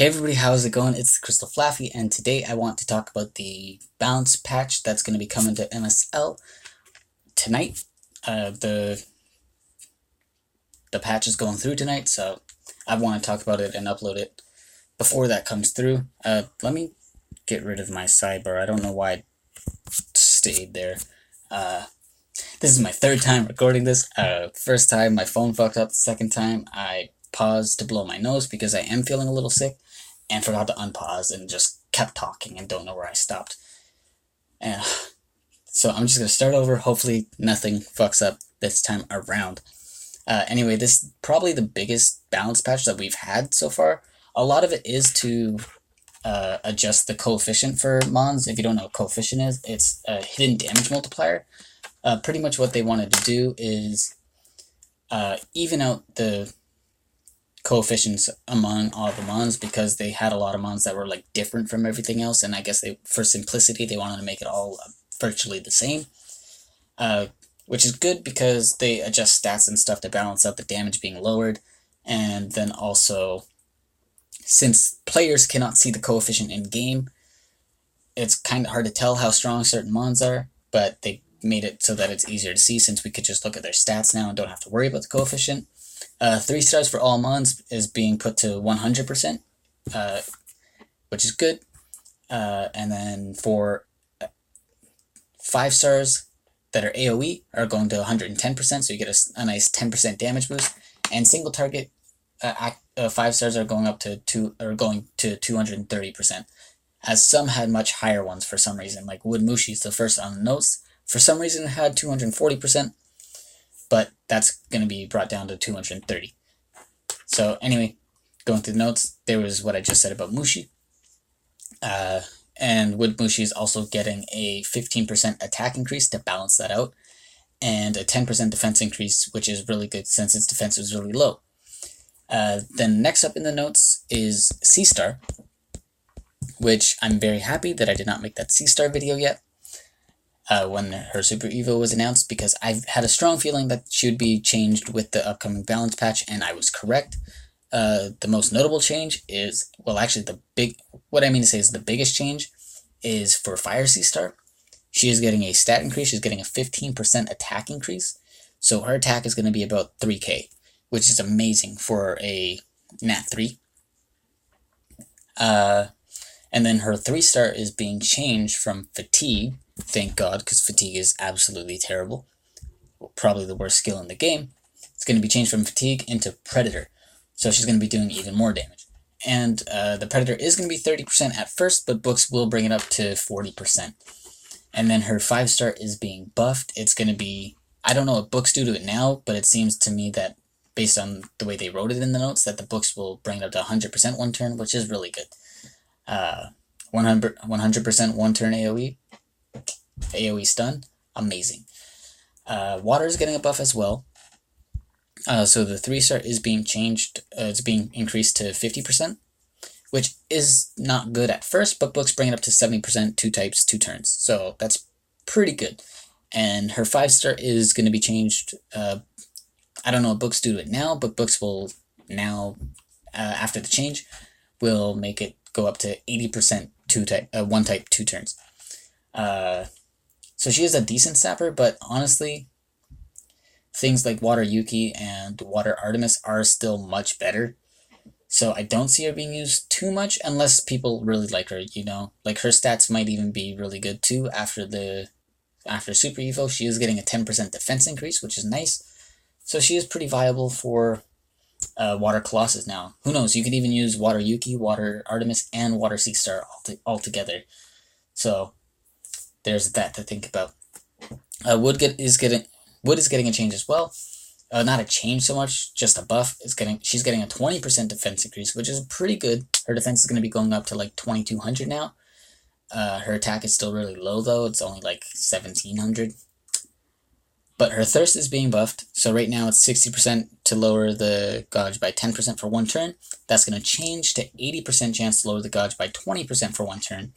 Hey everybody, how's it going? It's the Crystal Flaffy, and today I want to talk about the balance patch that's going to be coming to MSL tonight. The patch is going through tonight, so I want to talk about it and upload it before that comes through. Let me get rid of my sidebar. I don't know why it stayed there. This is my third time recording this. First time my phone fucked up. The second time I paused to blow my nose because I am feeling a little sick and forgot to unpause and just kept talking and don't know where I stopped. And so I'm just going to start over. Hopefully nothing fucks up this time around. Anyway, this is probably the biggest balance patch that we've had so far. A lot of it is to adjust the coefficient for mons. If you don't know what coefficient is, it's a hidden damage multiplier. Pretty much what they wanted to do is even out the coefficients among all the mons, because they had a lot of mons that were like different from everything else, and I guess for simplicity they wanted to make it all virtually the same, which is good because they adjust stats and stuff to balance out the damage being lowered. And then also, since players cannot see the coefficient in game, it's kind of hard to tell how strong certain mons are, but they made it so that it's easier to see since we could just look at their stats now and don't have to worry about the coefficient. 3 stars for all mons is being put to 100%, which is good. And then for 5 stars that are AoE are going to 110%, so you get a nice 10% damage boost. And single target 5 stars are going up to 230%. As some had much higher ones for some reason, like Wood Mushi's the first on the notes. For some reason, it had 240%. But that's going to be brought down to 230. So anyway, going through the notes, there was what I just said about Mushi. And Wood Mushi is also getting a 15% attack increase to balance that out, and a 10% defense increase, which is really good since its defense was really low. Then next up in the notes is C-Star, which I'm very happy that I did not make that C-Star video yet. When her Super Evo was announced, because I've had a strong feeling that she would be changed with the upcoming balance patch, and I was correct. The most notable change is, well, actually what I mean to say is the biggest change is for Fire C-Star. She is getting a stat increase. She's getting a 15% attack increase. So her attack is going to be about 3k, which is amazing for a Nat 3. And then her 3-star is being changed from Fatigue. Thank God, because Fatigue is absolutely terrible. Probably the worst skill in the game. It's going to be changed from Fatigue into Predator. So she's going to be doing even more damage. And the Predator is going to be 30% at first, but books will bring it up to 40%. And then her 5-star is being buffed. It's going to be, I don't know what books do to it now, but it seems to me that, based on the way they wrote it in the notes, that the books will bring it up to 100% one turn, which is really good. 100% one turn AoE stun, amazing. Water is getting a buff as well. So the 3-star is being changed, it's being increased to 50%, which is not good at first, but books bring it up to 70%, 2 types, 2 turns. So that's pretty good. And her 5-star is going to be changed, I don't know what books do to it now, but books will now, after the change, will make it go up to 80% 1 type, 2 turns. So she is a decent sapper, but honestly, things like Water Yuki and Water Artemis are still much better. So I don't see her being used too much unless people really like her, you know. Like, her stats might even be really good too after Super Evo. She is getting a 10% defense increase, which is nice. So she is pretty viable for Water Colossus now. Who knows, you could even use Water Yuki, Water Artemis, and Water C-Star all together. So there's that to think about. Wood is getting a change as well. Not a change so much, just a buff. She's getting a 20% defense increase, which is pretty good. Her defense is going to be going up to like 2200 now. Her attack is still really low though. It's only like 1700. But her thirst is being buffed. So right now it's 60% to lower the gauge by 10% for 1 turn. That's going to change to 80% chance to lower the gauge by 20% for 1 turn.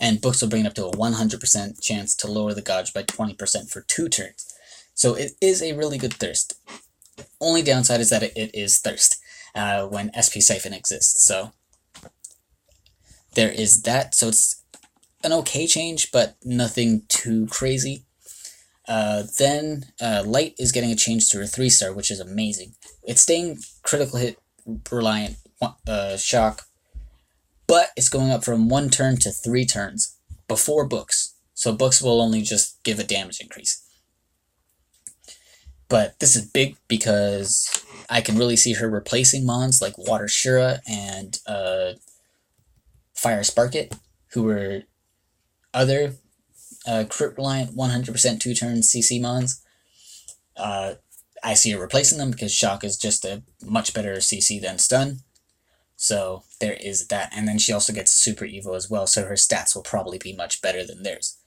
And books will bring it up to a 100% chance to lower the gauge by 20% for 2 turns. So it is a really good thirst. Only downside is that it is thirst when SP Siphon exists. So there is that. So it's an okay change, but nothing too crazy. Then Light is getting a change to her 3-star, which is amazing. It's staying critical hit reliant shock, but it's going up from 1 turn to 3 turns before books. So books will only just give a damage increase. But this is big because I can really see her replacing mons like Water Shura and Fire Sparket, who were other crit reliant 100% 2-turn CC mons. I see her replacing them because Shock is just a much better CC than Stun. So there is that. And then she also gets Super Evo as well, so her stats will probably be much better than theirs.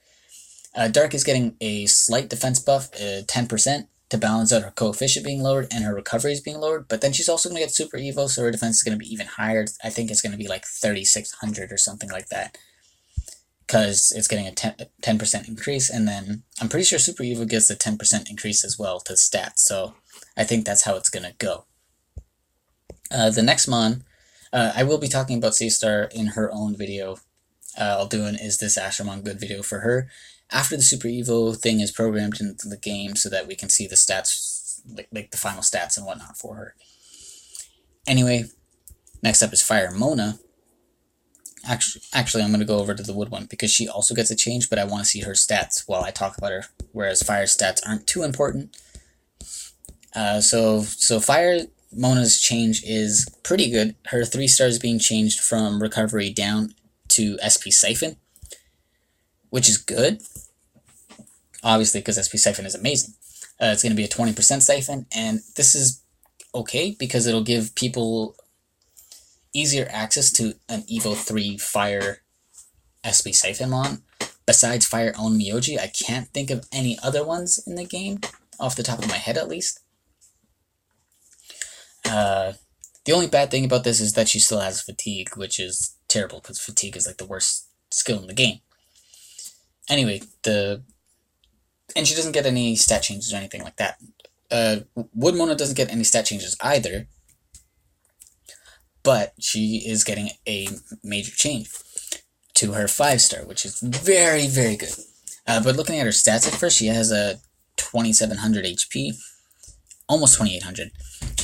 Dark is getting a slight defense buff, 10%, to balance out her coefficient being lowered and her recovery is being lowered. But then she's also going to get Super Evo, so her defense is going to be even higher. I think it's going to be like 3,600 or something like that, because it's getting a 10% increase, and then I'm pretty sure Super Evo gets a 10% increase as well to stats, so I think that's how it's going to go. The next mon, I will be talking about C-Star in her own video. I'll do is this Ashramon Good video for her after the Super Evo thing is programmed into the game, so that we can see the stats, like the final stats and whatnot for her. Anyway, next up is Fire Mona. Actually, I'm going to go over to the Wood one, because she also gets a change, but I want to see her stats while I talk about her, whereas Fire stats aren't too important. So Fire Mona's change is pretty good. Her 3-star is being changed from Recovery down to SP Siphon, which is good, obviously, because SP Siphon is amazing. It's going to be a 20% Siphon, and this is okay, because it'll give people easier access to an Evo 3 Fire SP Siphon mon. Besides Fire Own Miyoji, I can't think of any other ones in the game, off the top of my head at least. The only bad thing about this is that she still has Fatigue, which is terrible, because Fatigue is like the worst skill in the game. Anyway, and she doesn't get any stat changes or anything like that. Wood Mona doesn't get any stat changes either, but she is getting a major change to her 5-star, which is very, very good. But looking at her stats at first, she has a 2,700 HP, almost 2,800,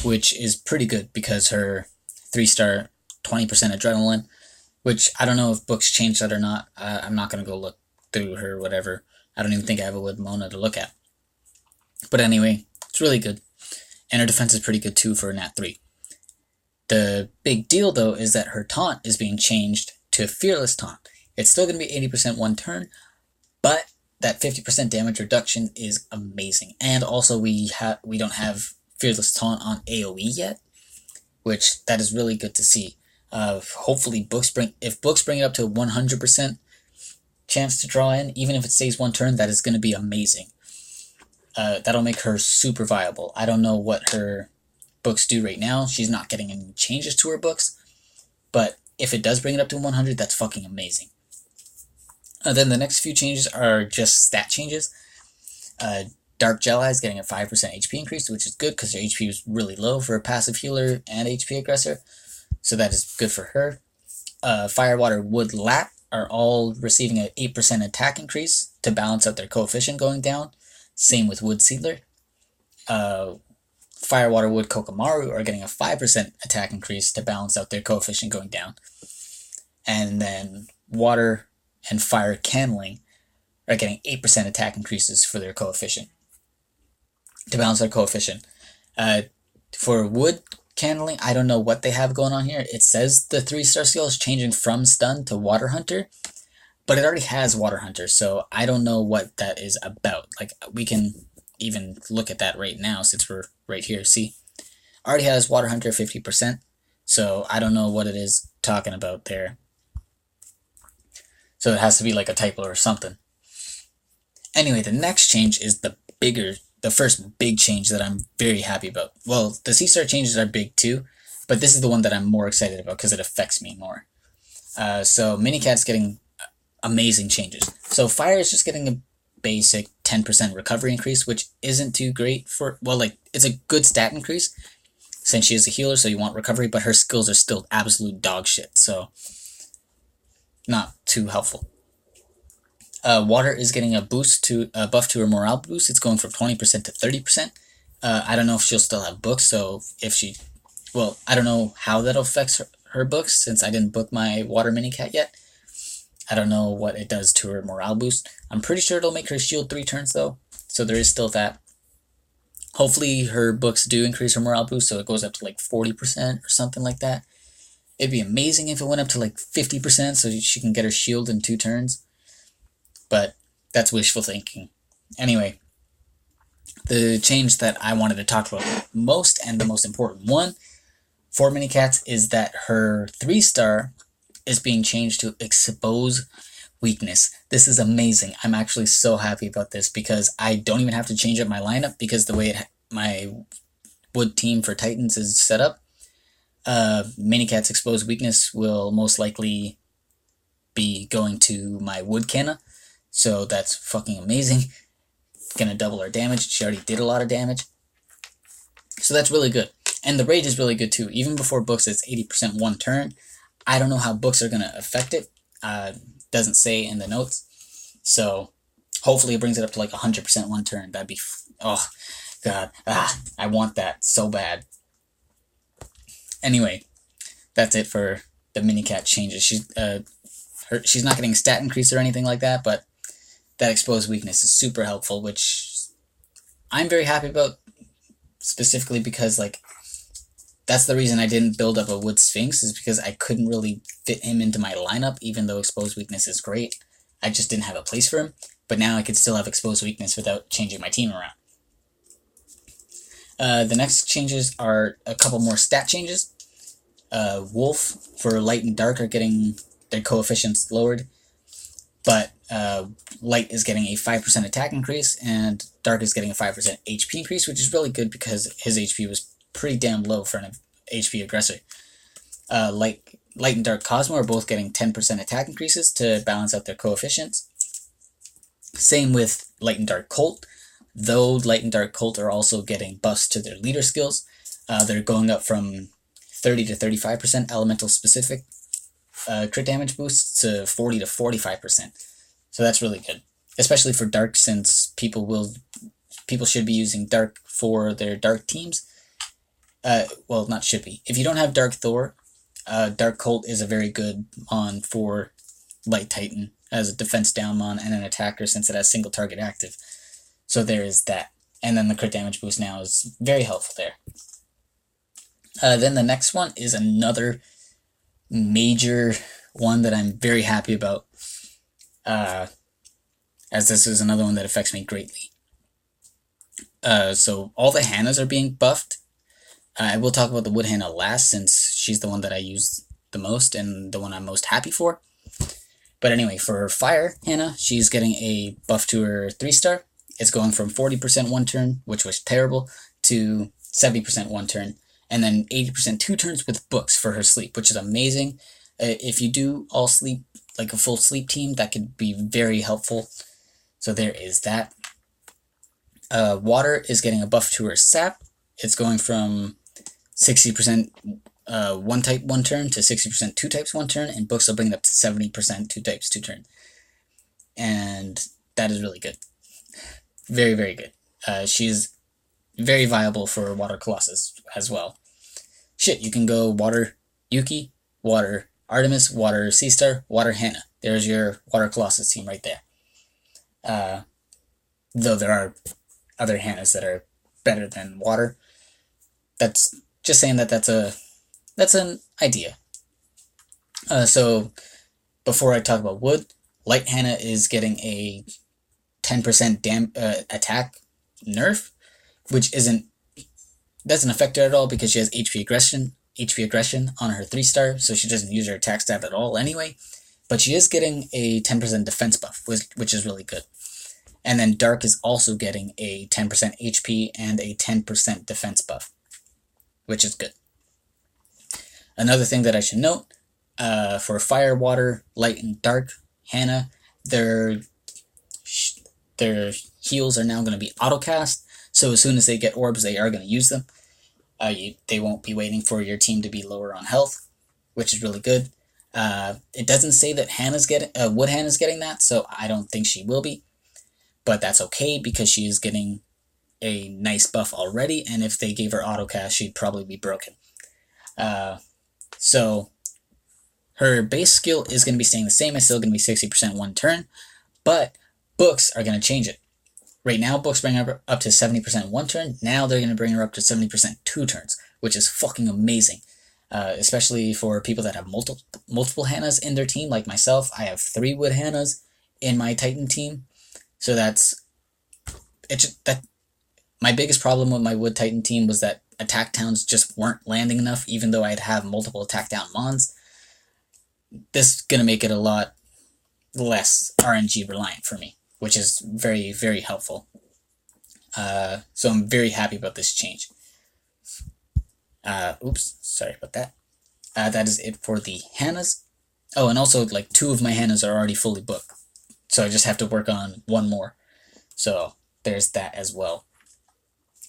which is pretty good, because her 3-star, 20% Adrenaline, which I don't know if books changed that or not. I'm not going to go look through her, whatever. I don't even think I have a Wood Mona to look at. But anyway, it's really good. And her defense is pretty good too for a Nat 3. The big deal, though, is that her taunt is being changed to Fearless Taunt. It's still going to be 80% 1 turn, but that 50% damage reduction is amazing. And also, we don't have Fearless Taunt on AoE yet, which that is really good to see. Hopefully, if books bring it up to 100% chance to draw in, even if it stays 1 turn, that is going to be amazing. That'll make her super viable. I don't know what her books do right now. She's not getting any changes to her books, but if it does bring it up to 100, that's fucking amazing. Then the next few changes are just stat changes. Dark Jelly is getting a 5% HP increase, which is good because her HP was really low for a passive healer and HP aggressor, so that is good for her. Fire, Water, Wood, Lat are all receiving an 8% attack increase to balance out their coefficient going down. Same with Wood Seedler. Fire, Water, Wood, Kokomaru are getting a 5% attack increase to balance out their coefficient going down. And then Water and Fire Candling are getting 8% attack increases for their coefficient, to balance their coefficient. For Wood Candling, I don't know what they have going on here. It says the 3-star skill is changing from Stun to Water Hunter, but it already has Water Hunter, so I don't know what that is about. Like, we can even look at that right now since we're right here. See, already has Water Hunter 50%, so I don't know what it is talking about there. So it has to be like a typo or something. Anyway, the next change is the first big change that I'm very happy about. Well, the C-Star changes are big too, but this is the one that I'm more excited about because it affects me more. So Minicat's getting amazing changes. So Fire is just getting a basic 10% recovery increase, which isn't too great for, well, like, it's a good stat increase since she is a healer, so you want recovery, but her skills are still absolute dog shit, so not too helpful. Water is getting a buff to her morale boost. It's going from 20% to 30%. I don't know if she'll still have books, so if she, well, I don't know how that affects her books since I didn't book my water mini cat yet. I don't know what it does to her morale boost. I'm pretty sure it'll make her shield 3 turns though, so there is still that. Hopefully her books do increase her morale boost so it goes up to like 40% or something like that. It'd be amazing if it went up to like 50% so she can get her shield in 2 turns. But that's wishful thinking. Anyway, the change that I wanted to talk about most, and the most important one for Minicats, is that her 3-star is being changed to expose weakness. This is amazing. I'm actually so happy about this because I don't even have to change up my lineup because the way my wood team for Titans is set up, Minicat's exposed weakness will most likely be going to my wood canna. So that's fucking amazing. Gonna double our damage. She already did a lot of damage. So that's really good. And the rage is really good too. Even before books, it's 80% 1 turn. I don't know how books are gonna affect it. Doesn't say in the notes. So hopefully it brings it up to like 100% 1 turn. That'd be, oh god, I want that so bad. Anyway, that's it for the Minicat changes. She's not getting a stat increase or anything like that, but that exposed weakness is super helpful, which I'm very happy about, specifically because, like, that's the reason I didn't build up a Wood Sphinx, is because I couldn't really fit him into my lineup, even though exposed weakness is great. I just didn't have a place for him, but now I could still have exposed weakness without changing my team around. The next changes are a couple more stat changes. Wolf for Light and Dark are getting their coefficients lowered, but Light is getting a 5% attack increase, and Dark is getting a 5% HP increase, which is really good because his HP was pretty damn low for an HP aggressor. Light and Dark Cosmo are both getting 10% attack increases to balance out their coefficients. Same with Light and Dark Colt, though Light and Dark Colt are also getting buffs to their leader skills. They're going up from 30 to 35% elemental specific crit damage boosts to 40 to 45%. So that's really good, especially for Dark, since people should be using Dark for their Dark teams. Well, not should be. If you don't have Dark Thor, Dark Colt is a very good mon for Light Titan as a defense down mon and an attacker, since it has single target active. So there is that. And then the crit damage boost now is very helpful there. Then the next one is another major one that I'm very happy about, as this is another one that affects me greatly. So all the Hannahs are being buffed. I will talk about the Wood Hannah last, since she's the one that I use the most and the one I'm most happy for. But anyway, for Fire Hannah, she's getting a buff to her 3-star. It's going from 40% 1 turn, which was terrible, to 70% 1 turn, and then 80% 2 turns with books for her sleep, which is amazing. If you do all sleep, like a full sleep team, that could be very helpful. So there is that. Water is getting a buff to her sap. It's going from 60% 1 type 1 turn to 60% 2 types 1 turn, and books will bring it up to 70% 2 types 2 turn. And that is really good. Very, very good. She's very viable for Water Colossus as well. Shit, you can go Water Yuki, Water Artemis, Water Sea-Star, Water Hannah. There's your Water Colossus team right there. Though there are other Hannahs that are better than Water. That's just saying that's an idea. So before I talk about Wood, Light Hannah is getting a 10% attack nerf, which doesn't affect her at all because she has HP aggression on her 3-star, so she doesn't use her attack stat at all anyway. But she is getting a 10% defense buff, which is really good. And then Dark is also getting a 10% HP and a 10% defense buff, which is good. Another thing that I should note, for Fire, Water, Light, and Dark Hannah, their heals are now going to be auto-cast, so as soon as they get orbs, they are going to use them. They won't be waiting for your team to be lower on health, which is really good. It doesn't say that Wood Hannah's getting that, so I don't think she will be. But that's okay because she is getting a nice buff already, and if they gave her autocast, she'd probably be broken. So her base skill is going to be staying the same. It's still going to be 60% one turn, but books are going to change it. Right now, books bring her up to 70% one turn. Now they're going to bring her up to 70% two turns, which is fucking amazing. Especially for people that have multiple Hannahs in their team, like myself. I have 3 Wood Hannahs in my Titan team, so my biggest problem with my Wood Titan team was that attack towns just weren't landing enough, even though I'd have multiple attack down mons. This is gonna make it a lot less RNG reliant for me, which is very, very helpful. So I'm very happy about this change. Oops, sorry about that. That is it for the Hannahs. Oh, and also, like, 2 of my Hannahs are already fully booked. So I just have to work on 1 more. So there's that as well.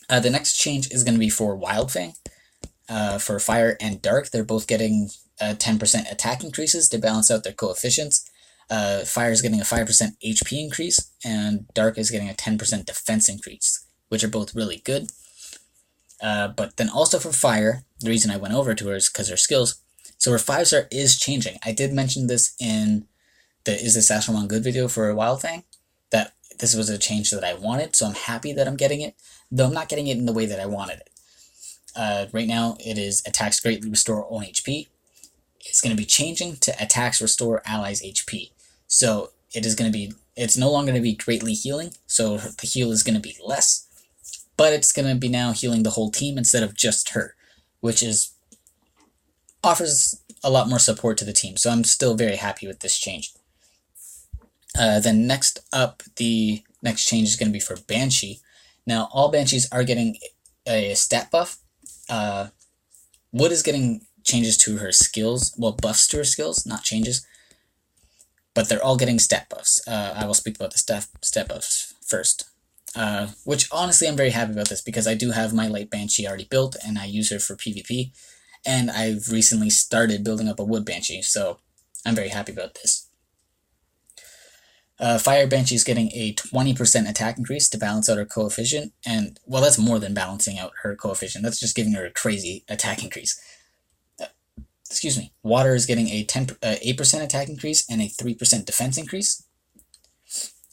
The next change is going to be for Wild Fang. For Fire and Dark, they're both getting 10% attack increases to balance out their coefficients. Fire is getting a 5% HP increase, and Dark is getting a 10% defense increase, which are both really good. But then also for Fire, the reason I went over to her is because her skills. So her 5-star is changing. I did mention this in the Is This Astronauts Good video for Wild Fang, that this was a change that I wanted, so I'm happy that I'm getting it, though I'm not getting it in the way that I wanted it. Right now, it is attacks greatly restore own HP. It's going to be changing to attacks restore allies HP. So it's no longer going to be greatly healing, so the heal is going to be less, but it's going to be now healing the whole team instead of just her, which offers a lot more support to the team, so I'm still very happy with this change. Then next up, the next change is going to be for Banshee. Now, all Banshees are getting a stat buff. Wood is getting changes to her skills, well, buffs to her skills, not changes, but they're all getting stat buffs. I will speak about the stat buffs first, which honestly I'm very happy about this because I do have my light Banshee already built and I use her for PvP, and I've recently started building up a Wood Banshee, so I'm very happy about this. Fire Banshee is getting a 20% attack increase to balance out her coefficient, and, well, that's more than balancing out her coefficient, that's just giving her a crazy attack increase. Excuse me. Water is getting a 8% attack increase and a 3% defense increase,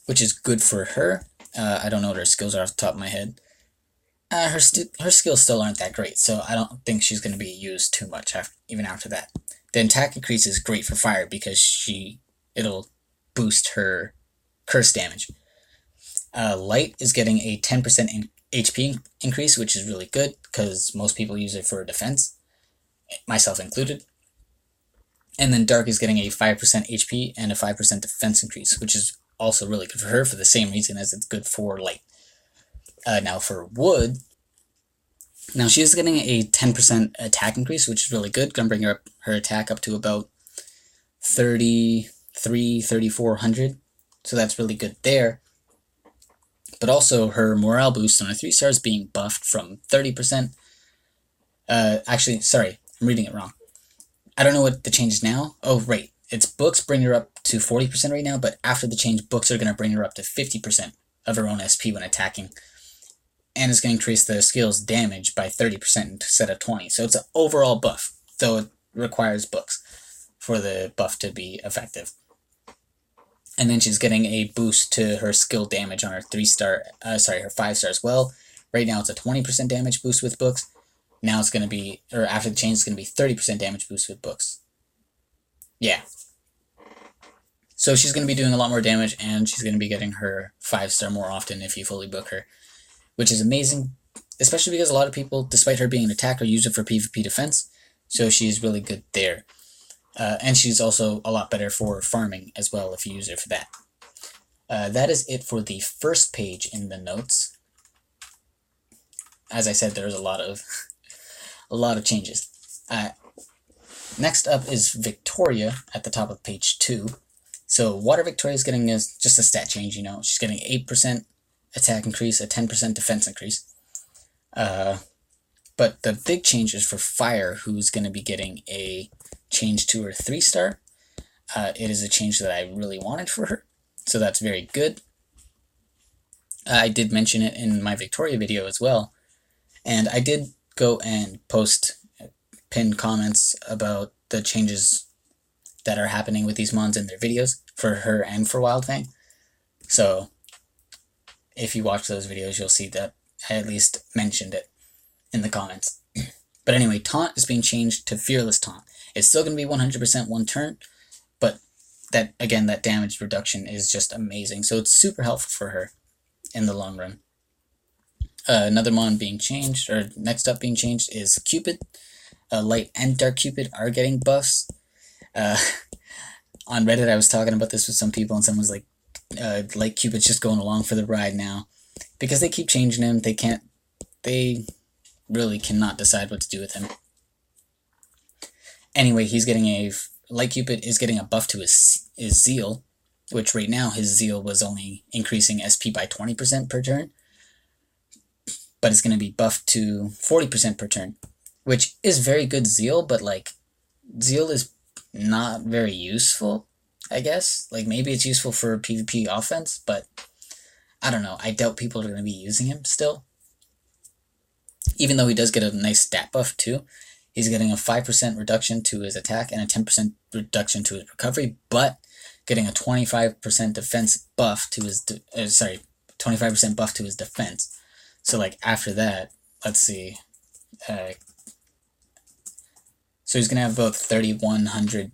which is good for her. I don't know what her skills are off the top of my head. Her skills still aren't that great, so I don't think she's going to be used too much even after that. The attack increase is great for Fire because it'll boost her curse damage. Light is getting a 10% HP increase, which is really good because most people use it for defense, myself included. And then Dark is getting a 5% HP and a 5% defense increase, which is also really good for her for the same reason as it's good for Light. Now for Wood, now she is getting a 10% attack increase, which is really good. Gonna bring her attack up to about 3,400, so that's really good there. But also her morale boost on her 3 stars being buffed from 30%. Actually, sorry, I'm reading it wrong. I don't know what the change is now. Oh, right. It's books bring her up to 40% right now, but after the change, books are going to bring her up to 50% of her own SP when attacking. And it's going to increase the skill's damage by 30% instead of 20%. So it's an overall buff, though it requires books for the buff to be effective. And then she's getting a boost to her skill damage on her 5-star as well. Right now it's a 20% damage boost with books. Now it's going to be, or after the change, it's going to be 30% damage boost with books. Yeah. So she's going to be doing a lot more damage, and she's going to be getting her 5-star more often if you fully book her, which is amazing, especially because a lot of people, despite her being an attacker, use it for PvP defense, so she's really good there. And she's also a lot better for farming as well if you use her for that. That is it for the first page in the notes. As I said, there's a lot of changes. Next up is Victoria at the top of page 2. So Water Victoria is getting just a stat change, you know. She's getting 8% attack increase, a 10% defense increase. But the big change is for Fire, who's going to be getting a change to her 3-star. It is a change that I really wanted for her, so that's very good. I did mention it in my Victoria video as well, and I did go and post pinned comments about the changes that are happening with these mons in their videos for her and for Wild Fang. So if you watch those videos, you'll see that I at least mentioned it in the comments. But anyway, Taunt is being changed to Fearless Taunt. It's still going to be 100% one turn, but that, again, that damage reduction is just amazing. So it's super helpful for her in the long run. Another mon being changed, or next up being changed, is Cupid. Light and Dark Cupid are getting buffs. On Reddit, I was talking about this with some people, and someone's like, Light Cupid's just going along for the ride now. Because they keep changing him, they really cannot decide what to do with him. Anyway, he's getting Light Cupid is getting a buff to his Zeal, which right now his Zeal was only increasing SP by 20% per turn. But it's going to be buffed to 40% per turn, which is very good Zeal, but like, Zeal is not very useful, I guess. Like, maybe it's useful for PvP offense, but I don't know. I doubt people are going to be using him still. Even though he does get a nice stat buff too. He's getting a 5% reduction to his attack and a 10% reduction to his recovery, but getting a 25% defense buff to his 25% buff to his defense. So like after that, let's see. So he's going to have about 3,100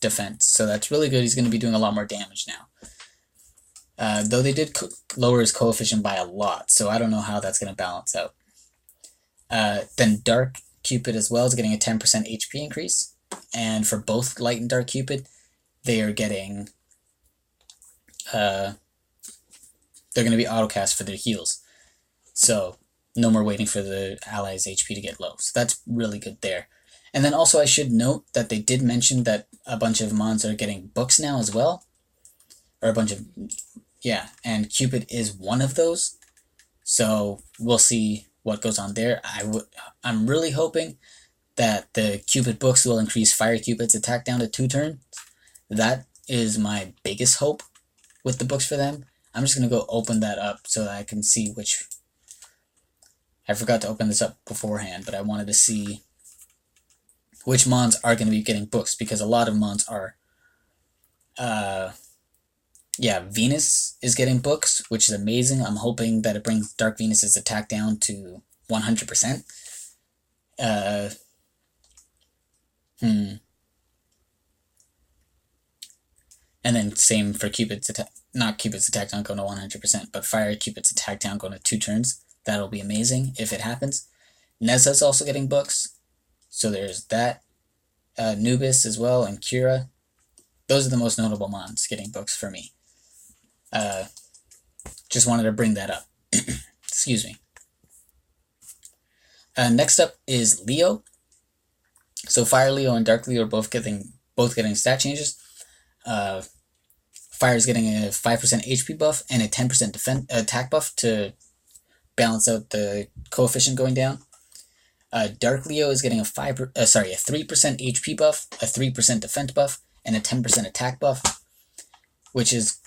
defense. So that's really good. He's going to be doing a lot more damage now. Though they did lower his coefficient by a lot, so I don't know how that's going to balance out. Then Dark Cupid as well is getting a 10% HP increase. And for both Light and Dark Cupid, they are getting... they're going to be autocast for their heals. So no more waiting for the allies' HP to get low. So that's really good there. And then also I should note that they did mention that a bunch of mons are getting books now as well. Or a bunch of... Yeah, and Cupid is one of those. So we'll see what goes on there. I'm really hoping that the Cupid books will increase Fire Cupid's attack down to 2 turns. That is my biggest hope with the books for them. I'm just going to go open that up so that I can see which... I forgot to open this up beforehand, but I wanted to see which mons are going to be getting books, because a lot of mons are... yeah, Venus is getting books, which is amazing. I'm hoping that it brings Dark Venus's attack down to 100%. And then same for Cupid's attack. Not Cupid's attack down going to 100%, but Fire Cupid's attack down going to 2 turns. That'll be amazing if it happens. Neza's also getting books. So there's that. Anubis as well, and Kira. Those are the most notable mons getting books for me. Just wanted to bring that up. Excuse me. Next up is Leo. So Fire Leo and Dark Leo are both getting stat changes. Fire is getting a 5% HP buff and a 10% attack buff to balance out the coefficient going down. Dark Leo is getting a 3% HP buff, a 3% defense buff, and a 10% attack buff, which is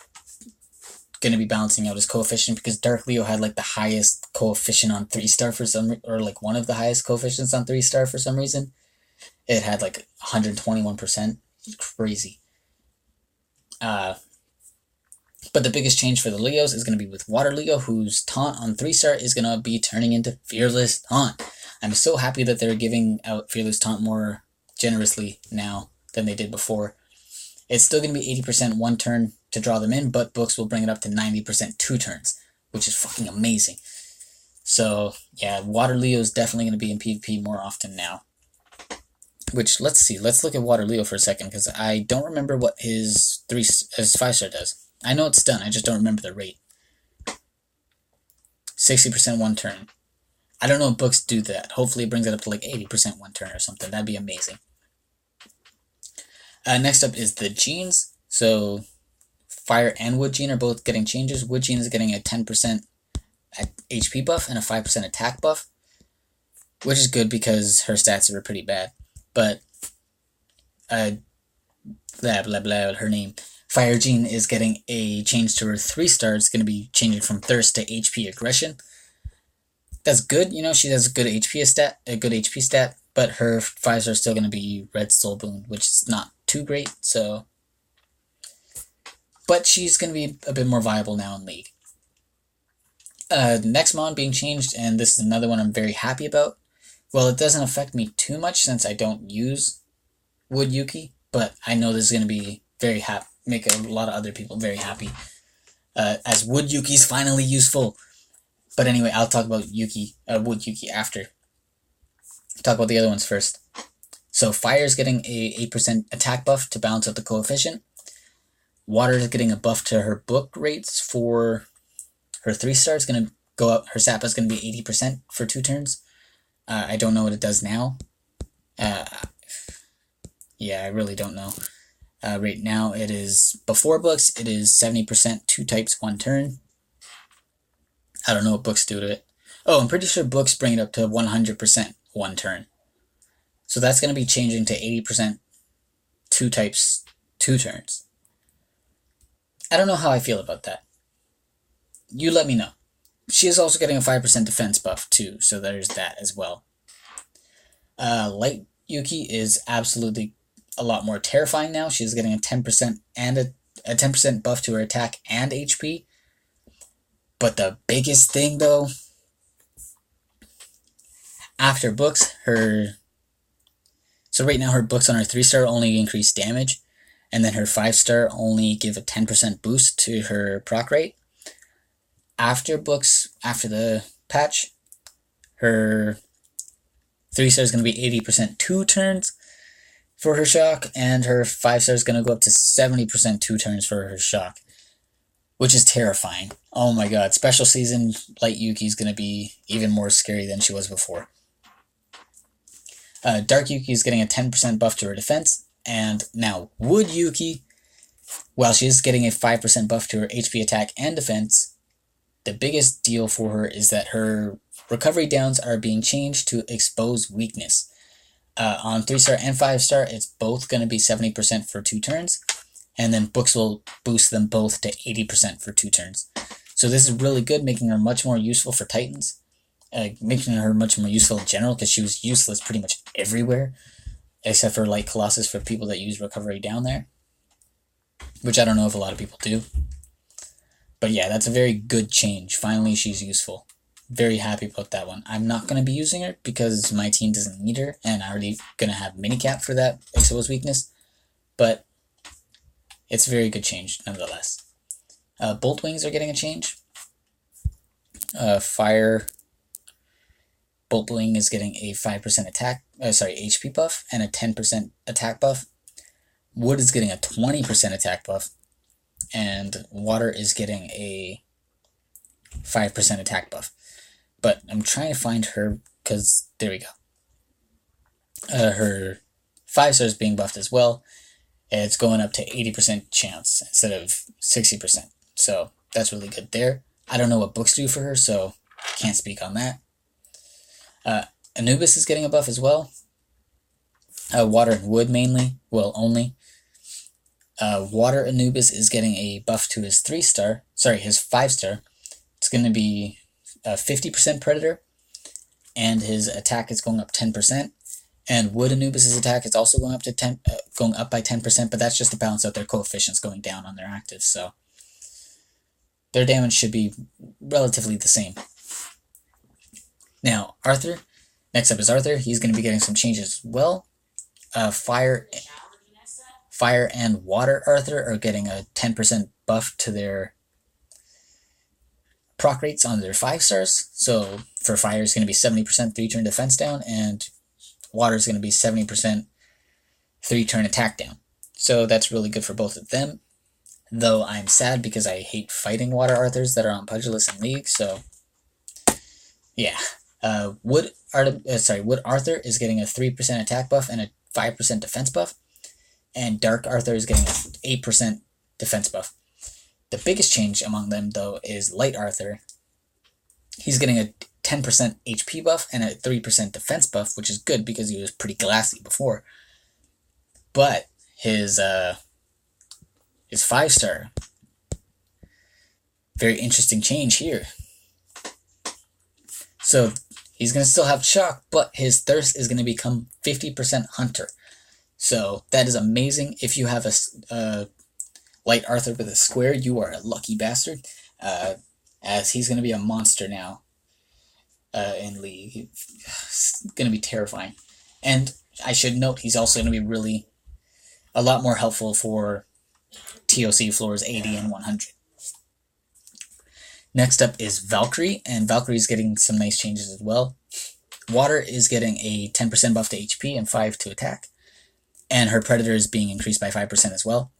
going to be balancing out his coefficient, because Dark Leo had like the highest coefficient on 3-star for some, or like one of the highest coefficients on 3-star for some reason. It had like 121%. It's crazy. But the biggest change for the Leos is going to be with Water Leo, whose taunt on 3-star is going to be turning into Fearless Taunt. I'm so happy that they're giving out Fearless Taunt more generously now than they did before. It's still going to be 80% 1 turn to draw them in, but books will bring it up to 90% 2 turns, which is fucking amazing. So, yeah, Water Leo is definitely going to be in PvP more often now. Which, let's see, let's look at Water Leo for a second, because I don't remember what his 5-star does. I know it's Stunt, I just don't remember the rate. 60% 1 turn. I don't know if books do that. Hopefully it brings it up to like 80% 1 turn or something. That'd be amazing. Next up is the Genes. So Fire and Wood Gene are both getting changes. Wood Gene is getting a 10% HP buff and a 5% attack buff, which is good because her stats are pretty bad. But blah blah blah, her name. Fire Jean is getting a change to her 3-star. It's going to be changing from Thirst to HP Aggression. That's good, you know, she has a good HP stat, but her 5-star is still going to be Red Soul Boon, which is not too great, so... But she's going to be a bit more viable now in League. Next mon being changed, and this is another one I'm very happy about. Well, it doesn't affect me too much since I don't use Wood Yuki, but I know this is going to be very happy, make a lot of other people very happy, as Wood Yuki's finally useful. But anyway, I'll talk about Wood Yuki after. Talk about the other ones first. So Fire's getting a 8% attack buff to balance out the coefficient. Water is getting a buff to her book rates for her 3-star. It's going to go up. Her Zappa is going to be 80% for 2 turns. I don't know what it does now. Yeah, I really don't know. Right now, it is, before books, it is 70% 2 types 1 turn. I don't know what books do to it. Oh, I'm pretty sure books bring it up to 100% 1 turn. So that's going to be changing to 80% 2 types 2 turns. I don't know how I feel about that. You let me know. She is also getting a 5% defense buff too, so there's that as well. Light Yuki is absolutely a lot more terrifying now. She's getting a 10% and a 10% buff to her attack and HP. But the biggest thing though, after books, so right now her books on her 3-star only increase damage, and then her 5-star only give a 10% boost to her proc rate. After books, after the patch, her 3-star is going to be 80% 2 turns for her shock, and her 5-star is going to go up to 70% 2 turns for her shock, which is terrifying. Oh my god, special season Light Yuki is going to be even more scary than she was before. Dark Yuki is getting a 10% buff to her defense, and now Wood Yuki, while she is getting a 5% buff to her HP attack and defense, the biggest deal for her is that her recovery downs are being changed to expose weakness. On 3-star and 5-star, it's both going to be 70% for 2 turns, and then books will boost them both to 80% for 2 turns. So this is really good, making her much more useful for Titans, making her much more useful in general, because she was useless pretty much everywhere, except for like Colossus for people that use recovery down there, which I don't know if a lot of people do. But yeah, that's a very good change. Finally, she's useful. Very happy about that one. I'm not going to be using her because my team doesn't need her, and I'm already going to have minicap for that exposed weakness, but it's a very good change nonetheless. Bolt Wings are getting a change. Fire Bolt Wing is getting a 5% HP buff and a 10% attack buff. Wood is getting a 20% attack buff, and Water is getting a 5% attack buff. But I'm trying to find her, because there we go. Her 5-star is being buffed as well. It's going up to 80% chance instead of 60%. So that's really good there. I don't know what books do for her, so can't speak on that. Anubis is getting a buff as well. Water and Wood mainly. Well, only. Water Anubis is getting a buff to his 3-star. Sorry, his 5-star. It's going to be 50% Predator, and his attack is going up 10%. And Wood Anubis' attack is also going up to going up by 10%, but that's just to balance out their coefficients going down on their actives. So their damage should be relatively the same. Now Arthur. Next up is Arthur. He's going to be getting some changes as well. Fire and Water Arthur are getting a 10% buff to their proc rates on their 5-stars. So for Fire, it's going to be 70% 3-turn defense down, and Water is going to be 70% 3-turn attack down. So that's really good for both of them. Though I'm sad because I hate fighting Water Arthurs that are on Pugilist and League. So yeah, Wood Arthur is getting a 3% attack buff and a 5% defense buff, and Dark Arthur is getting an 8% defense buff. The biggest change among them, though, is Light Arthur. He's getting a 10% HP buff and a 3% defense buff, which is good because he was pretty glassy before. But his 5-star. Very interesting change here. So he's going to still have shock, but his thirst is going to become 50% hunter. So that is amazing. If you have a light Arthur with a square, you are a lucky bastard. As he's going to be a monster now in League. He's going to be terrifying. And I should note, he's also going to be really a lot more helpful for TOC floors 80 and 100. Next up is Valkyrie, and Valkyrie is getting some nice changes as well. Water is getting a 10% buff to HP and 5 to attack. And her Predator is being increased by 5% as well.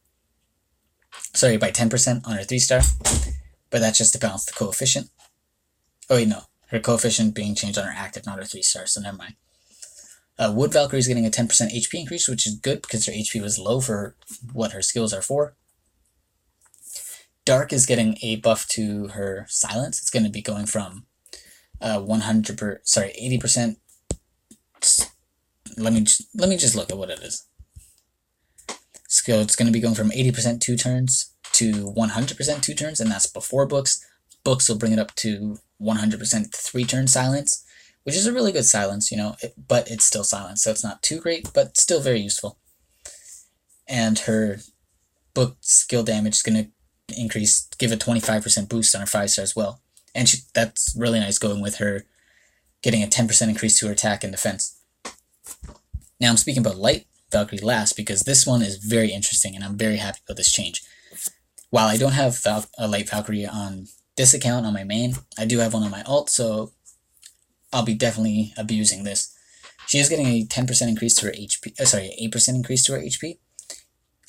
Sorry, by 10% on her 3-star. But that's just to balance the coefficient. Oh wait, no. Her coefficient being changed on her active, not her 3-star, so never mind. Wood Valkyrie is getting a 10% HP increase, which is good because her HP was low for what her skills are for. Dark is getting a buff to her silence. It's going to be going from 80%. Let me just look at what it is. So it's going to be going from 80% 2 turns to 100% 2 turns, and that's before books. Books will bring it up to 100% 3-turn silence, which is a really good silence, you know, but it's still silence, so it's not too great, but still very useful. And her book skill damage is going to increase, give a 25% boost on her 5-star as well. And that's really nice, going with her getting a 10% increase to her attack and defense. Now I'm speaking about Light Valkyrie last because this one is very interesting and I'm very happy about this change. While I don't have a Light Valkyrie on this account on my main, I do have one on my alt, so I'll be definitely abusing this. She is getting a 10% increase to her HP, 8% increase to her HP,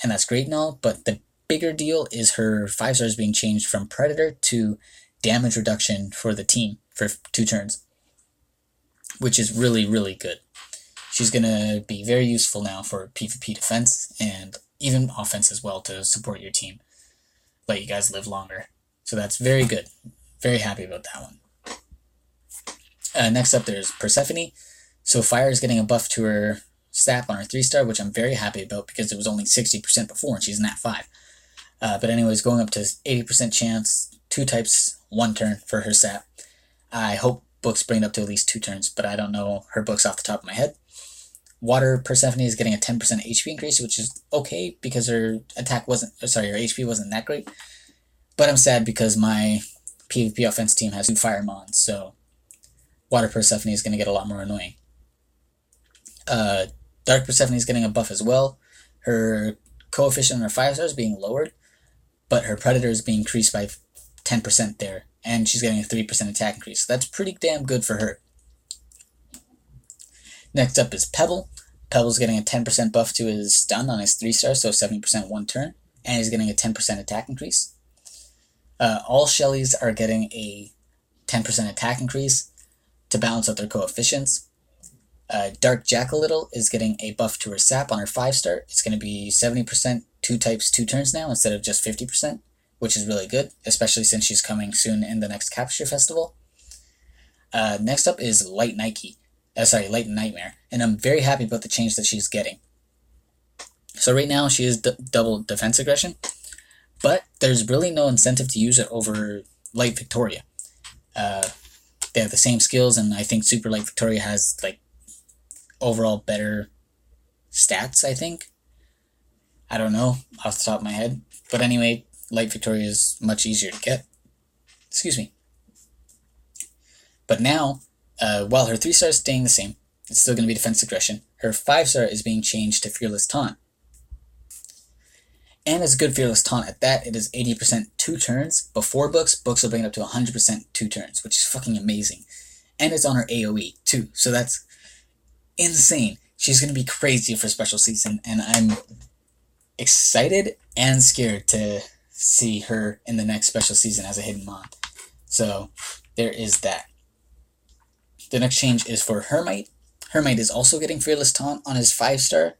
and that's great and all, but the bigger deal is her 5-stars being changed from Predator to damage reduction for the team for 2 turns, which is really, really good. She's going to be very useful now for PvP defense and even offense as well to support your team, let you guys live longer. So that's very good. Very happy about that one. Next up, there's Persephone. So Fire is getting a buff to her stat on her 3-star, which I'm very happy about because it was only 60% before and she's nat 5. But anyways, going up to 80% chance, 2 types, 1 turn for her stat. I hope books bring it up to at least 2 turns, but I don't know her books off the top of my head. Water Persephone is getting a 10% HP increase, which is okay because her attack wasn't, her HP wasn't that great. But I'm sad because my PvP offense team has 2 Fire Mons, so Water Persephone is going to get a lot more annoying. Dark Persephone is getting a buff as well. Her coefficient on her 5-star is being lowered, but her Predator is being increased by 10% there, and she's getting a 3% attack increase. So that's pretty damn good for her. Next up is Pebble. Pebble's getting a 10% buff to his stun on his 3-star, so 70% 1 turn, and he's getting a 10% attack increase. All Shellys are getting a 10% attack increase to balance out their coefficients. Dark Jackal is getting a buff to her sap on her 5-star. It's going to be 70% 2 types 2 turns now instead of just 50%, which is really good, especially since she's coming soon in the next Capture Festival. Next up is Light Nightmare, and I'm very happy about the change that she's getting. So right now she is double defense aggression, but there's really no incentive to use it over Light Victoria. They have the same skills, and I think Super Light Victoria has like overall better stats, I think. I don't know off the top of my head, but anyway, Light Victoria is much easier to get. Excuse me. But now, while her 3-star is staying the same, it's still going to be defense aggression. Her 5-star is being changed to Fearless Taunt. And it's a good Fearless Taunt at that. It is 80% 2 turns. Before books will bring it up to 100% 2 turns, which is fucking amazing. And it's on her AoE too, so that's insane. She's going to be crazy for special season, and I'm excited and scared to see her in the next special season as a hidden mon. So there is that. The next change is for Hermite. Hermite is also getting Fearless Taunt on his 5-star.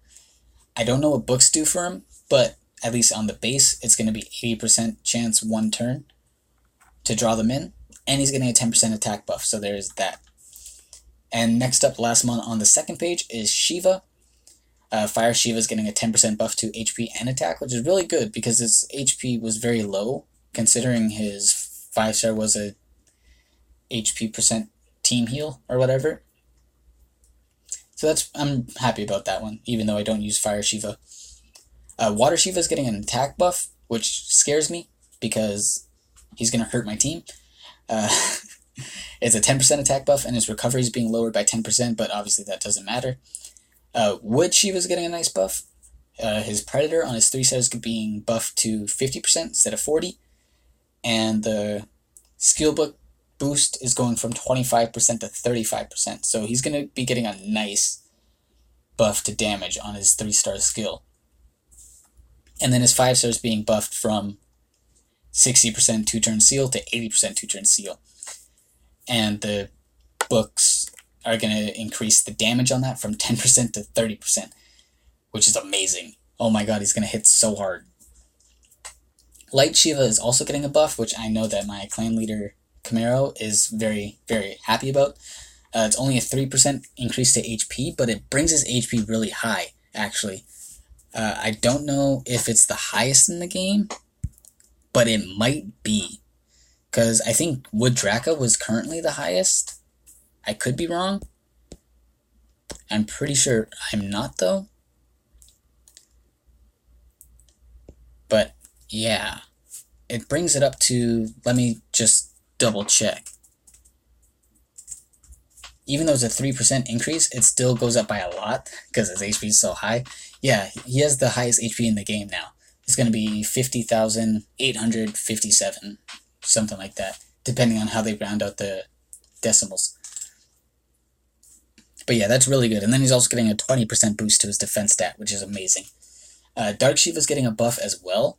I don't know what books do for him, but at least on the base, it's going to be 80% chance 1 turn to draw them in, and he's getting a 10% attack buff, so there's that. And next up, last mon on the second page is Shiva. Fire Shiva is getting a 10% buff to HP and attack, which is really good because his HP was very low, considering his 5-star was a HP percent team heal or whatever. So I'm happy about that one, even though I don't use Fire Shiva. Water Shiva is getting an attack buff, which scares me because he's going to hurt my team. It's a 10% attack buff, and his recovery is being lowered by 10%, but obviously that doesn't matter. Wood Shiva is getting a nice buff. His Predator on his 3-stars being buffed to 50% instead of 40%. And the skill book boost is going from 25% to 35%. So he's going to be getting a nice buff to damage on his 3-star skill. And then his 5-stars being buffed from 60% 2-turn seal to 80% 2-turn seal. And the books are going to increase the damage on that from 10% to 30%, which is amazing. Oh my god, he's going to hit so hard. Light Shiva is also getting a buff, which I know that my clan leader Camaro is very, very happy about. It's only a 3% increase to HP, but it brings his HP really high, actually. I don't know if it's the highest in the game, but it might be. Because I think Wood Draka was currently the highest. I could be wrong. I'm pretty sure I'm not, though. But, yeah. It brings it up to... Let me just double check. Even though it's a 3% increase, it still goes up by a lot because his HP is so high. Yeah, he has the highest HP in the game now. It's going to be 50,857, something like that, depending on how they round out the decimals. But yeah, that's really good. And then he's also getting a 20% boost to his defense stat, which is amazing. Dark Shiva's getting a buff as well.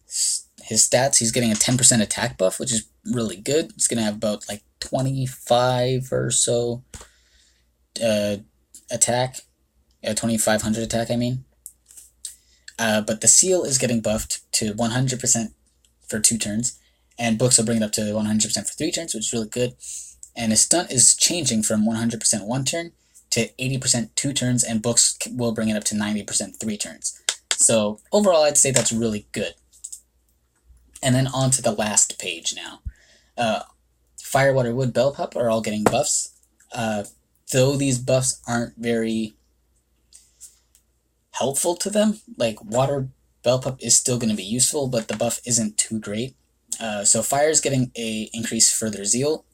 His stats, he's getting a 10% attack buff, which is really good. He's going to have about like 25 or so attack. 2,500 attack, I mean. But the seal is getting buffed to 100% for 2 turns. And books will bring it up to 100% for 3 turns, which is really good. And his stunt is changing from 100% 1 turn to 80% 2 turns, and books will bring it up to 90% 3 turns. So overall, I'd say that's really good. And then on to the last page now. Fire, Water, Wood, Bell Pup are all getting buffs. Though these buffs aren't very helpful to them, like Water Bell Pup is still going to be useful, but the buff isn't too great. So Fire is getting a increase for their Zeal.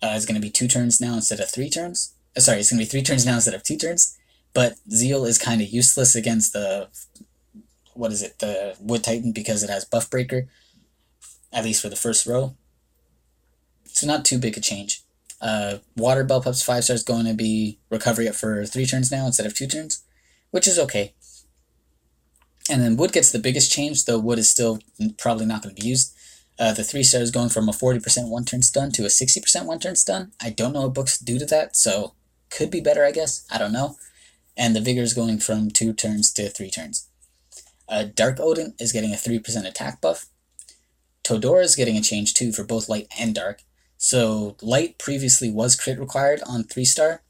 It's going to be 2 turns now instead of 3 turns. It's going to be 3 turns now instead of 2 turns. But Zeal is kind of useless against the Wood Titan because it has Buff Breaker, at least for the first row. So not too big a change. Water Bell Pup's 5-star is going to be recovery up for 3 turns now instead of 2 turns, which is okay. And then Wood gets the biggest change, though Wood is still probably not going to be used. The 3-star is going from a 40% 1-turn stun to a 60% 1-turn stun. I don't know what books do to that, so could be better, I guess. I don't know. And the Vigor is going from 2 turns to 3 turns. Dark Odin is getting a 3% attack buff. Todor is getting a change too for both light and dark. So light previously was crit required on 3-star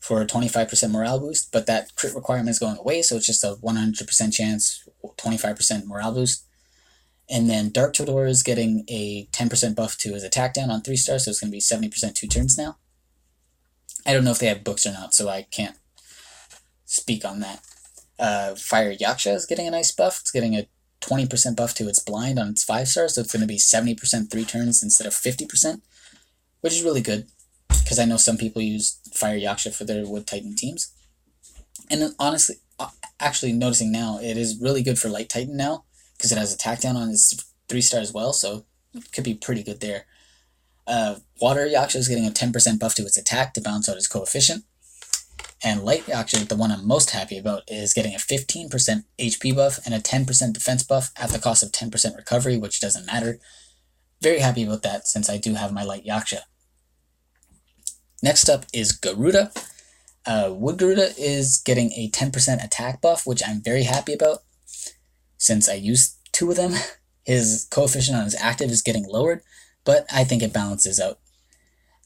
for a 25% morale boost, but that crit requirement is going away, so it's just a 100% chance, 25% morale boost. And then Dark Todor is getting a 10% buff to his attack down on 3-star, so it's going to be 70% 2 turns now. I don't know if they have books or not, so I can't speak on that. Fire Yasha is getting a nice buff. It's getting a 20% buff to its blind on its 5-star, so it's going to be 70% 3 turns instead of 50%, which is really good, because I know some people use Fire Yasha for their Wood Titan teams. And then honestly, actually noticing now, it is really good for Light Titan now, because it has attack down on its 3-star as well, so it could be pretty good there. Water Yasha is getting a 10% buff to its attack to balance out its coefficient. And Light Yasha, the one I'm most happy about, is getting a 15% HP buff and a 10% defense buff at the cost of 10% recovery, which doesn't matter. Very happy about that, since I do have my Light Yasha. Next up is Garuda. Wood Garuda is getting a 10% attack buff, which I'm very happy about, since I used 2 of them. His coefficient on his active is getting lowered, but I think it balances out.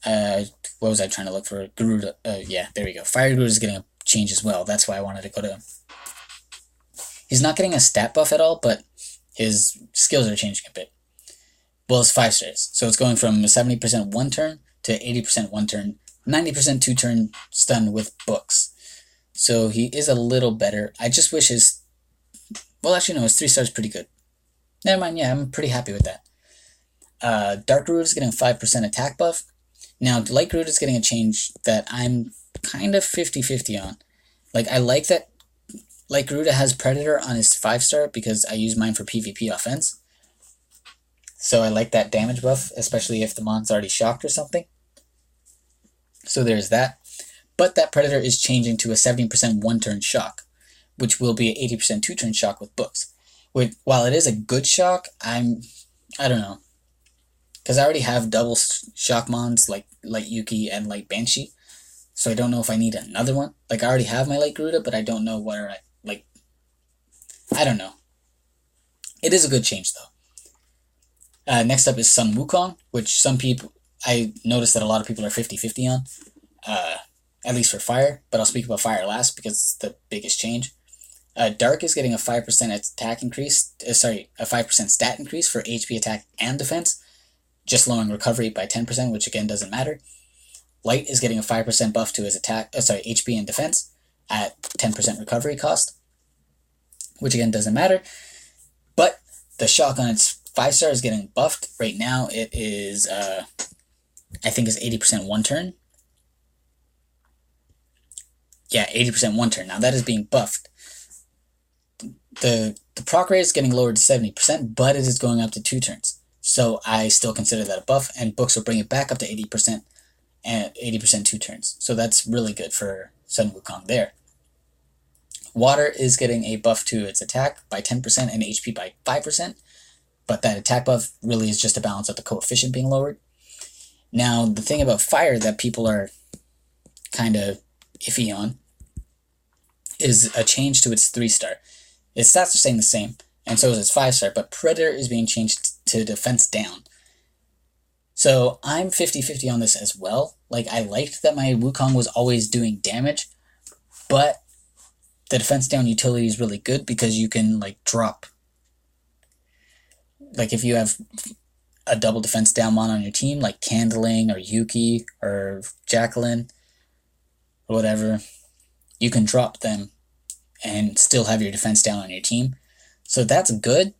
what was I trying to look for? Garuda. Yeah, there we go. Fire Garuda is getting a change as well. That's why I wanted to go to him. He's not getting a stat buff at all, but his skills are changing a bit. Well, it's 5 stars. So it's going from 70% one turn to 80% one turn, 90% 2-turn stun with books. So he is a little better. I just wish his... Well, actually, no, his 3 stars pretty good. Never mind, yeah, I'm pretty happy with that. Dark Garuda is getting a 5% attack buff. Now, Light Garuda is getting a change that I'm kind of 50-50 on. Like, I like that Light Garuda has Predator on his 5-star because I use mine for PvP offense. So I like that damage buff, especially if the mon's already shocked or something. So there's that. But that Predator is changing to a 70% one-turn shock, which will be an 80% 2-turn shock with books. While it is a good shock, I don't know. Because I already have double shock mons like Light Yuki and Light Banshee. So I don't know if I need another one. Like, I already have my Light Garuda, but I don't know where I don't know. It is a good change, though. Next up is Sun Wukong, which some people... I noticed that a lot of people are 50-50 on. At least for Fire, but I'll speak about Fire last because it's the biggest change. Dark is getting a 5% attack increase... a 5% stat increase for HP, attack, and defense. Just lowering recovery by 10%, which again doesn't matter. Light is getting a 5% buff to his attack... HP and defense at 10% recovery cost, which again doesn't matter. But the shock on its 5-star is getting buffed. Right now it is, I think it's 80% one turn. Yeah, 80% one turn. Now that is being buffed. The proc rate is getting lowered to 70%, but it is going up to 2 turns. So I still consider that a buff, and books will bring it back up to 80% and 80% 2 turns. So that's really good for Sun Wukong there. Water is getting a buff to its attack by 10% and HP by 5%, but that attack buff really is just to balance out the coefficient being lowered. Now, the thing about Fire that people are kind of iffy on is a change to its 3-star. Its stats are staying the same, and so is its 5-star, but Predator is being changed to defense down. So I'm 50-50 on this as well. Like, I liked that my Wukong was always doing damage, but the defense down utility is really good because you can, like, drop. Like, if you have a double defense down mon on your team, like Candling or Yuki or Jacqueline or whatever, you can drop them and still have your defense down on your team. So that's good,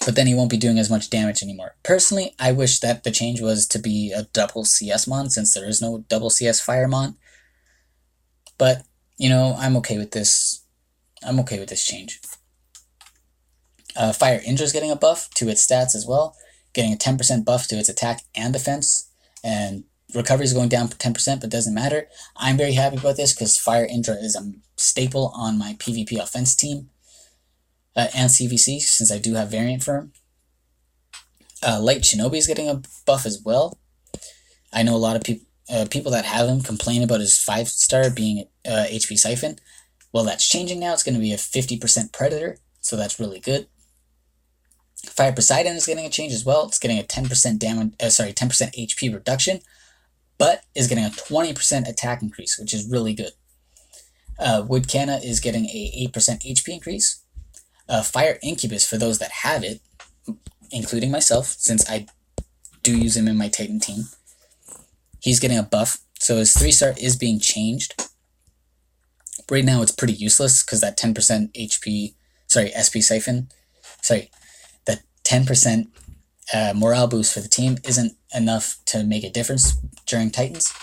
but then he won't be doing as much damage anymore. Personally, I wish that the change was to be a double CS mon, since there is no double CS Fire mon. But, you know, I'm okay with this. I'm okay with this change. Fire Indra is getting a buff to its stats as well, getting a 10% buff to its attack and defense, and recovery is going down 10%, but doesn't matter. I'm very happy about this because Fire Indra is a staple on my PvP offense team and CVC, since I do have variant for him. Light Shinobi is getting a buff as well. I know a lot of people that have him complain about his 5-star being HP Siphon. Well, that's changing now. It's going to be a 50% Predator, so that's really good. Fire Poseidon is getting a change as well. It's getting a 10% 10% HP reduction, but is getting a 20% attack increase, which is really good. Wood Canna is getting a 8% HP increase. Fire Incubus, for those that have it, including myself, since I do use him in my Titan team, he's getting a buff, so his 3-star is being changed. Right now it's pretty useless because that 10% SP Siphon, that 10% morale boost for the team isn't enough to make a difference during Titans.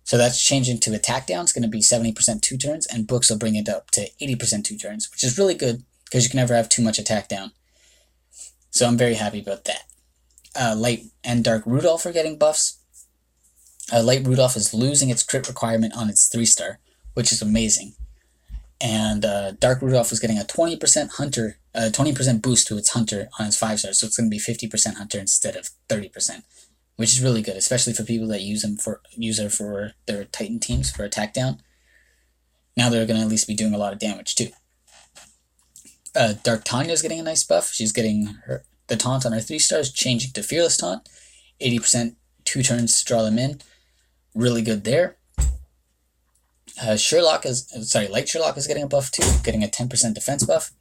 So that's changing to attack down. It's going to be 70% 2 turns, and books will bring it up to 80% 2 turns, which is really good because you can never have too much attack down. So I'm very happy about that. Light and Dark Rudolph are getting buffs. Light Rudolph is losing its crit requirement on its 3-star, which is amazing. And Dark Rudolph is getting a 20% boost to its Hunter on its 5-star, so it's going to be 50% Hunter instead of 30%, which is really good, especially for people that use her for their Titan teams for attack down. Now they're going to at least be doing a lot of damage too. Dark Tanya is getting a nice buff. She's getting the taunt on her 3 stars changing to Fearless Taunt, 80% 2 turns to draw them in. Really good there. Light Sherlock is getting a buff too, getting a 10% defense buff.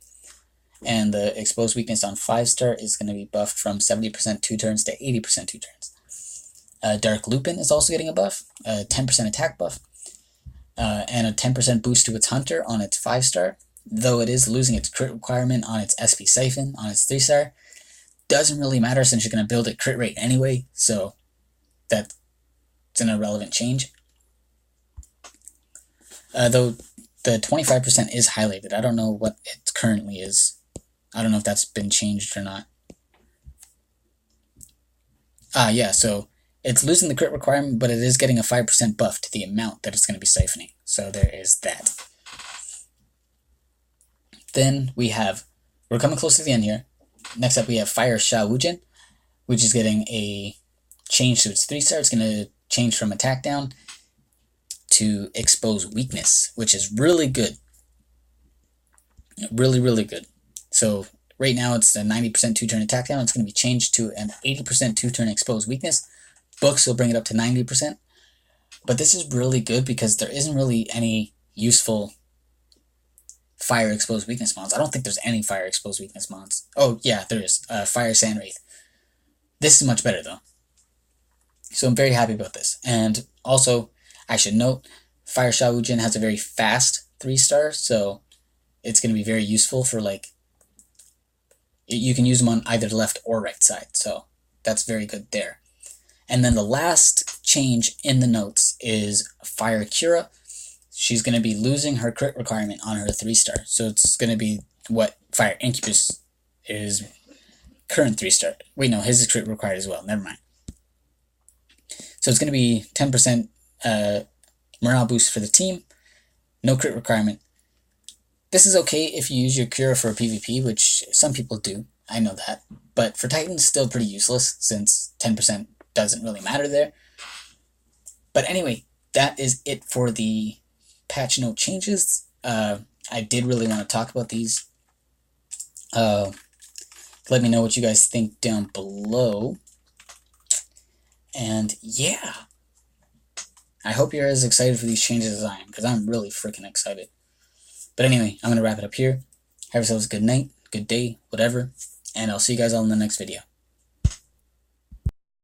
And the exposed weakness on 5-star is going to be buffed from 70% 2 turns to 80% 2 turns. Dark Lupin is also getting a buff, a 10% attack buff, and a 10% boost to its Hunter on its 5-star, though it is losing its crit requirement on its SP Siphon on its 3-star. Doesn't really matter since you're going to build a crit rate anyway, so that's an irrelevant change. Though the 25% is highlighted. I don't know what it currently is. I don't know if that's been changed or not. Yeah, so it's losing the crit requirement, but it is getting a 5% buff to the amount that it's going to be siphoning. So there is that. Then we're coming close to the end here. Next up we have Fire SUUUUUUPER, which is getting a change to its 3-star. It's going to change from attack down to expose weakness, which is really good. Really, really good. So right now it's a 90% 2-turn attack down. It's going to be changed to an 80% 2-turn exposed weakness. Books will bring it up to 90%. But this is really good because there isn't really any useful fire exposed weakness mons. I don't think there's any fire exposed weakness mons. Oh yeah, there is. Fire Sand Wraith. This is much better though. So I'm very happy about this. And also, I should note, Fire SUUUUUPER has a very fast 3-star, so it's going to be very useful for, like, you can use them on either the left or right side, so that's very good there. And then the last change in the notes is Fire Cura. She's going to be losing her crit requirement on her 3-star, so it's going to be what Fire Incubus is current 3-star. Wait, no, his is crit required as well, never mind. So it's going to be 10% morale boost for the team, no crit requirement. This is okay if you use your Cura for a PvP, which some people do, I know that. But for Titans, still pretty useless, since 10% doesn't really matter there. But anyway, that is it for the patch note changes. I did really want to talk about these. Let me know what you guys think down below. And yeah, I hope you're as excited for these changes as I am, because I'm really freaking excited. But anyway, I'm going to wrap it up here. Have yourselves a good night, good day, whatever, and I'll see you guys all in the next video.